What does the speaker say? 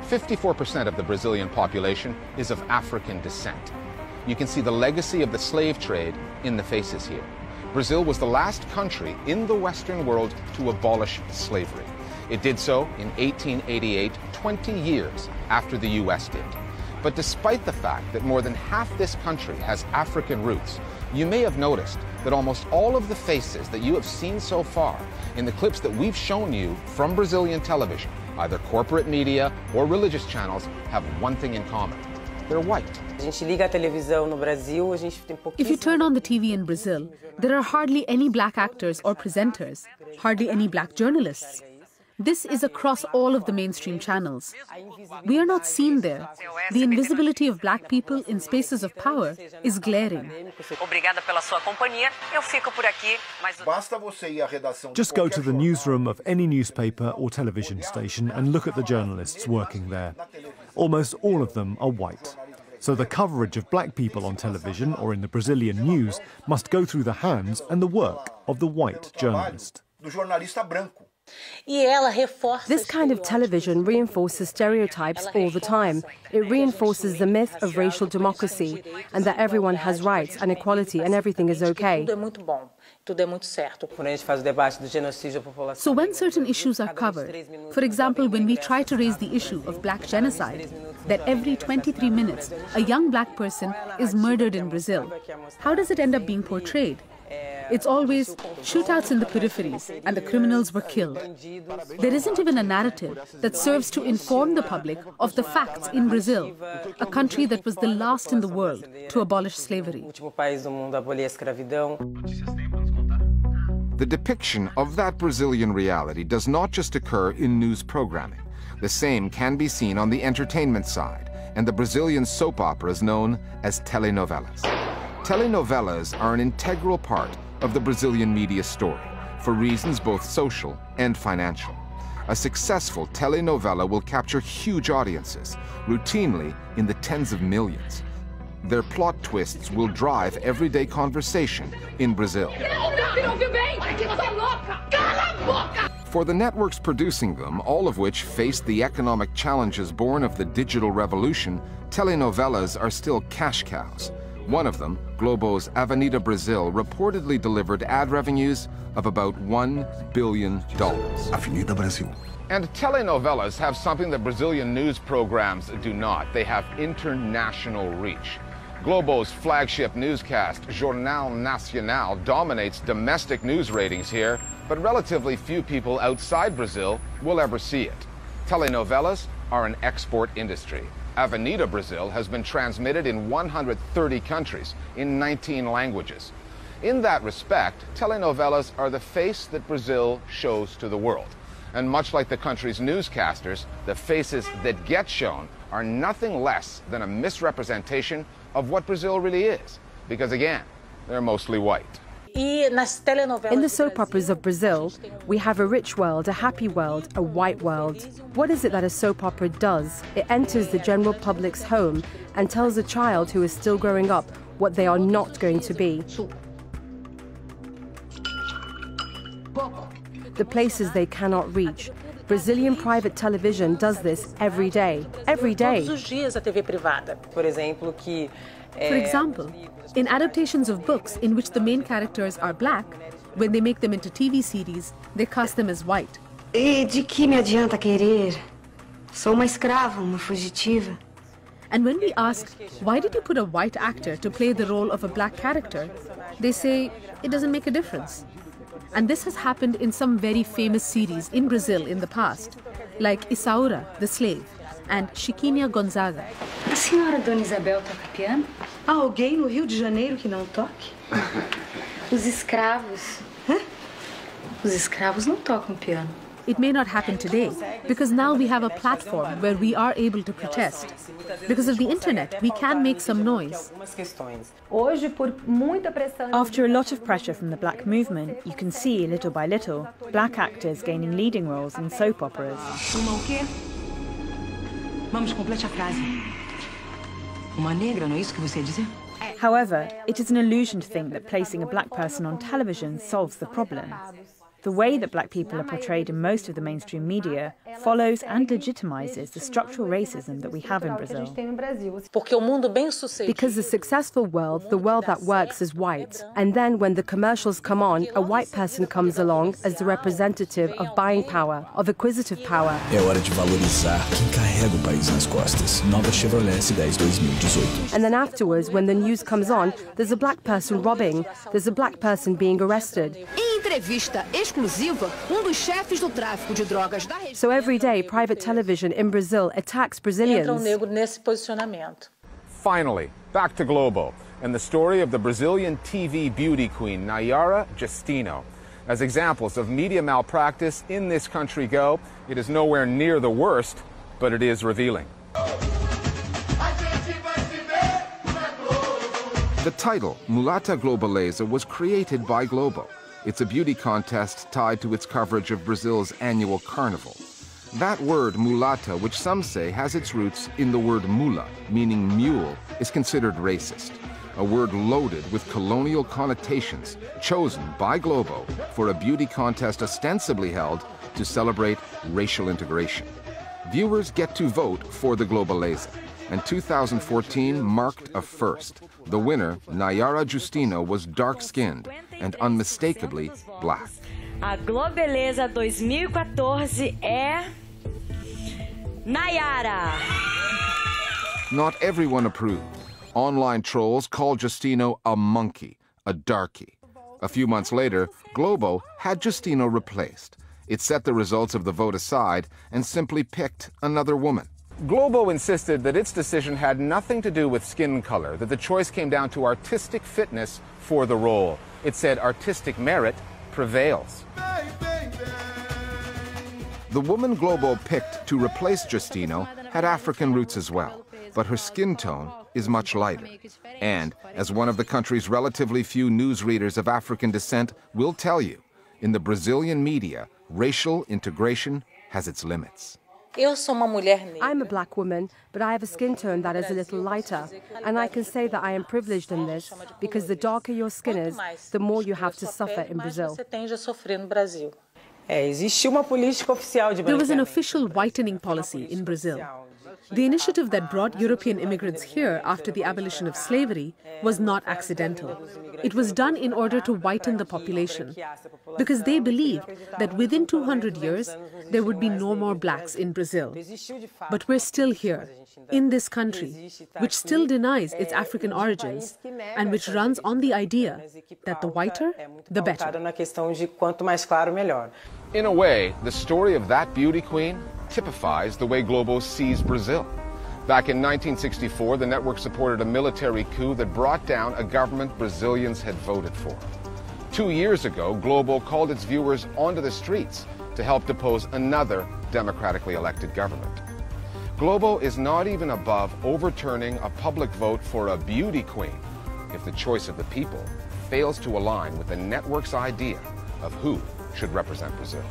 54% of the Brazilian population is of African descent. You can see the legacy of the slave trade in the faces here. Brazil was the last country in the Western world to abolish slavery. It did so in 1888, 20 years after the US did. But despite the fact that more than half this country has African roots, you may have noticed that almost all of the faces that you have seen so far in the clips that we've shown you from Brazilian television, either corporate media or religious channels, have one thing in common. They're white. If you turn on the TV in Brazil, there are hardly any black actors or presenters, hardly any black journalists. This is across all of the mainstream channels. We are not seen there. The invisibility of black people in spaces of power is glaring. Just go to the newsroom of any newspaper or television station and look at the journalists working there. Almost all of them are white. So the coverage of black people on television or in the Brazilian news must go through the hands and the work of the white journalist. This kind of television reinforces stereotypes all the time. It reinforces the myth of racial democracy and that everyone has rights and equality and everything is okay. So when certain issues are covered, for example, when we try to raise the issue of black genocide, that every 23 minutes a young black person is murdered in Brazil, how does it end up being portrayed? It's always shootouts in the peripheries and the criminals were killed. There isn't even a narrative that serves to inform the public of the facts in Brazil, a country that was the last in the world to abolish slavery. The depiction of that Brazilian reality does not just occur in news programming. The same can be seen on the entertainment side and the Brazilian soap operas known as telenovelas. Telenovelas are an integral part of the Brazilian media story for reasons both social and financial. A successful telenovela will capture huge audiences, routinely in the tens of millions. Their plot twists will drive everyday conversation in Brazil. For the networks producing them, all of which face the economic challenges born of the digital revolution, telenovelas are still cash cows. One of them, Globo's Avenida Brasil, reportedly delivered ad revenues of about $1 billion. Avenida Brasil. And telenovelas have something that Brazilian news programs do not. They have international reach. Globo's flagship newscast, Jornal Nacional, dominates domestic news ratings here, but relatively few people outside Brazil will ever see it. Telenovelas are an export industry. Avenida Brasil has been transmitted in 130 countries in 19 languages. In that respect, telenovelas are the face that Brazil shows to the world. And much like the country's newscasters, the faces that get shown are nothing less than a misrepresentation of what Brazil really is. Because again, they're mostly white. In the soap operas of Brazil, we have a rich world, a happy world, a white world. What is it that a soap opera does? It enters the general public's home and tells a child who is still growing up what they are not going to be. The places they cannot reach. Brazilian private television does this every day. Every day. For example, in adaptations of books in which the main characters are black, when they make them into TV series, they cast them as white. E de que me adianta querer? Sou uma escrava, uma fugitiva. And when we ask, why did you put a white actor to play the role of a black character? They say, it doesn't make a difference. And this has happened in some very famous series in Brazil in the past, like Isaura, the slave, and Chiquinha Gonzaga. A senhora Dona Isabel toca piano? Há alguém no Rio de Janeiro que não toque? Os escravos. Hã? Os escravos não tocam piano. It may not happen today, because now we have a platform where we are able to protest. Because of the internet, we can make some noise. After a lot of pressure from the black movement, you can see, little by little, black actors gaining leading roles in soap operas. Uma o quê? Vamos, complete a frase. Uma negra, não é isso que você ia dizer? However, it is an illusion to think that placing a black person on television solves the problem. The way that black people are portrayed in most of the mainstream media follows and legitimizes the structural racism that we have in Brazil. Because the successful world, the world that works, is white. And then when the commercials come on, a white person comes along as the representative of buying power, of acquisitive power. É hora de valorizar quem carrega o país nas costas. Nova Chevrolet S10 2018. And then afterwards, when the news comes on, there's a black person robbing, there's a black person being arrested. So every day, private television in Brazil attacks Brazilians. Finally, back to Globo and the story of the Brazilian TV beauty queen, Nayara Justino. As examples of media malpractice in this country go, it is nowhere near the worst, but it is revealing. The title, Mulata Globaleza, was created by Globo. It's a beauty contest tied to its coverage of Brazil's annual carnival. That word, mulata, which some say has its roots in the word mula, meaning mule, is considered racist. A word loaded with colonial connotations, chosen by Globo for a beauty contest ostensibly held to celebrate racial integration. Viewers get to vote for the Globaleza, and 2014 marked a first. The winner, Nayara Justino, was dark-skinned and unmistakably black. A Globeleza 2014 é Nayara. Not everyone approved. Online trolls called Justino a monkey, a darky. A few months later, Globo had Justino replaced. It set the results of the vote aside and simply picked another woman. Globo insisted that its decision had nothing to do with skin color, that the choice came down to artistic fitness for the role. It said artistic merit prevails. The woman Globo picked to replace Justino had African roots as well, but her skin tone is much lighter. And, as one of the country's relatively few newsreaders of African descent will tell you, in the Brazilian media, racial integration has its limits. I'm a black woman, but I have a skin tone that is a little lighter. And I can say that I am privileged in this, because the darker your skin is, the more you have to suffer in Brazil. There was an official whitening policy in Brazil. The initiative that brought European immigrants here after the abolition of slavery was not accidental. It was done in order to whiten the population, because they believed that within 200 years, there would be no more blacks in Brazil. But we're still here, in this country, which still denies its African origins, and which runs on the idea that the whiter, the better. In a way, the story of that beauty queen typifies the way Globo sees Brazil. Back in 1964, the network supported a military coup that brought down a government Brazilians had voted for. 2 years ago, Globo called its viewers onto the streets to help depose another democratically elected government. Globo is not even above overturning a public vote for a beauty queen if the choice of the people fails to align with the network's idea of who should represent Brazil.